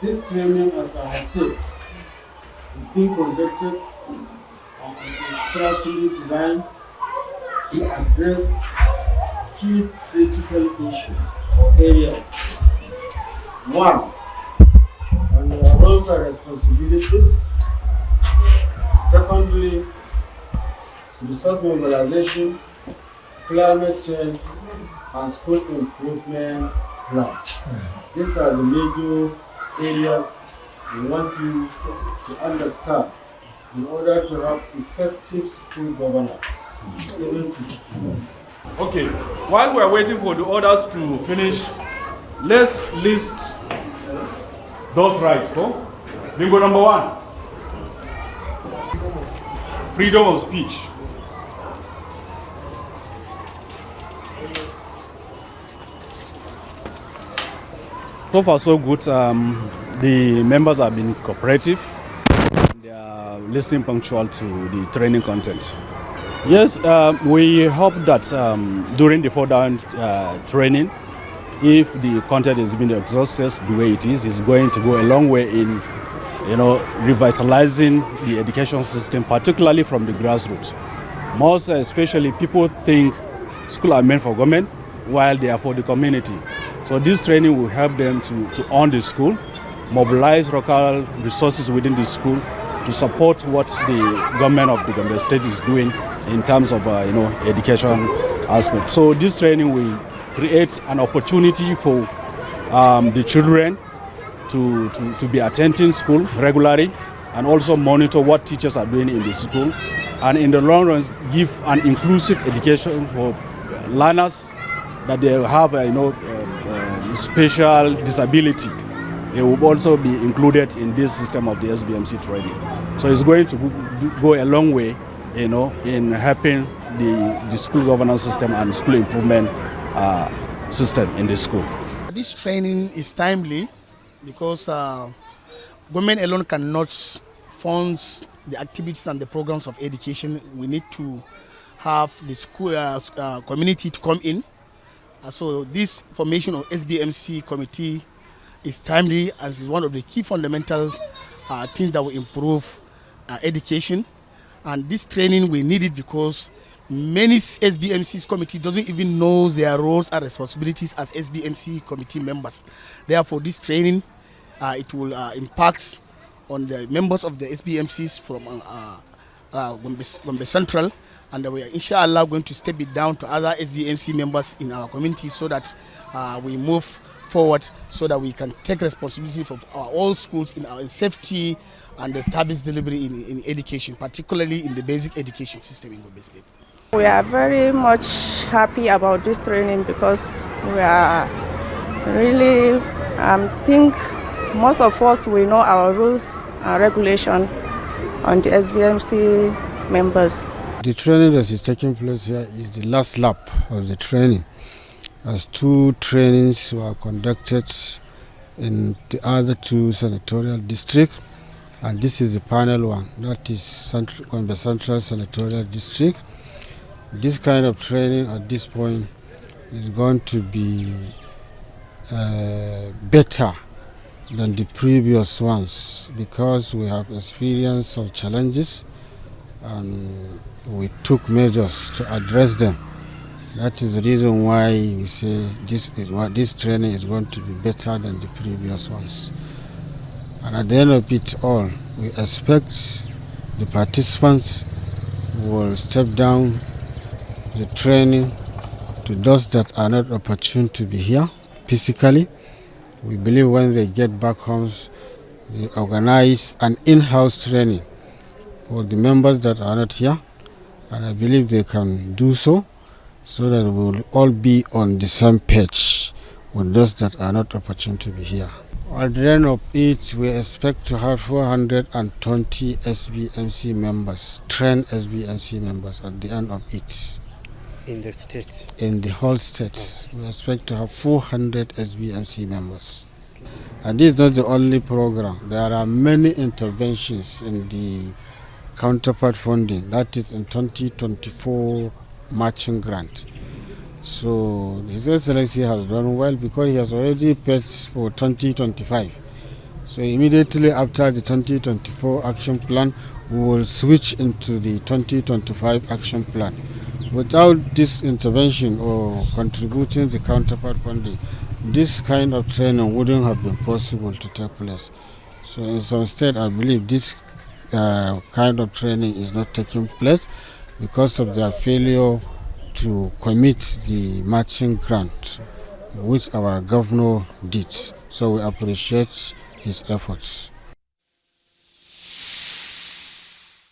This training, as I have said, is being conducted and it is carefully designed to address key critical issues or areas. One, on your roles and responsibilities. Secondly, resource mobilization, climate change, and school improvement plan. These are the major areas we want you to understand in order to have effective school governance. Isn't it? Okay, while we are waiting for the others to finish, let's list those rights. Oh? Bingo number 1. Freedom of speech. So far so good. The members have been cooperative. They are listening punctual to the training content. Yes, we hope that during the further training, if the content is being exhausted the way it is, it's going to go a long way in, revitalizing the education system, particularly from the grassroots. Most especially, people think schools are meant for government, while they are for the community. So this training will help them to own the school, mobilize local resources within the school to support what the government of the Gombe state is doing in terms of education aspect. So this training will create an opportunity for the children to be attending school regularly and also monitor what teachers are doing in the school, and in the long run give an inclusive education for learners that they have special disability. They will also be included in this system of the SBMC training. So it's going to go a long way, in helping the school governance system and school improvement system in the school. This training is timely because government alone cannot fund the activities and the programs of education. We need to have the school community to come in. So this formation of SBMC committee is timely, as is one of the key fundamental things that will improve education. And this training we need it because many SBMCs committee doesn't even know their roles and responsibilities as SBMC committee members. Therefore, this training it will impact on the members of the SBMCs from Gombe Central, and we are inshallah going to step it down to other SBMC members in our community so that we move forward, so that we can take responsibility for our all schools in our safety and the service delivery in education, particularly in the basic education system in Gombe State. We are very much happy about this training because we are really think most of us we know our rules and regulation on the SBMC members. The training that is taking place here is the last lap of the training, as 2 trainings were conducted in the other 2 senatorial districts, and this is the final one, that is Gombe Central Senatorial District. This kind of training at this point is going to be better than the previous ones because we have experienced some challenges and we took measures to address them. That is the reason why we say this training is going to be better than the previous ones. And at the end of it all, we expect the participants will step down the training to those that are not opportune to be here physically. We believe when they get back homes, they organize an in-house training for the members that are not here, and I believe they can do so that we will all be on the same page with those that are not opportune to be here. At the end of it, we expect to have 420 SBMC members, trained SBMC members at the end of it. In the state? In the whole state. We expect to have 400 SBMC members. And this is not the only program. There are many interventions in the counterpart funding, that is in 2024 matching grant. So His Excellency has done well because he has already paid for 2025. So immediately after the 2024 action plan, we will switch into the 2025 action plan. Without this intervention or contributing the counterpart funding, this kind of training wouldn't have been possible to take place. So in some state, I believe this kind of training is not taking place because of their failure to commit the matching grant, which our governor did. So we appreciate his efforts.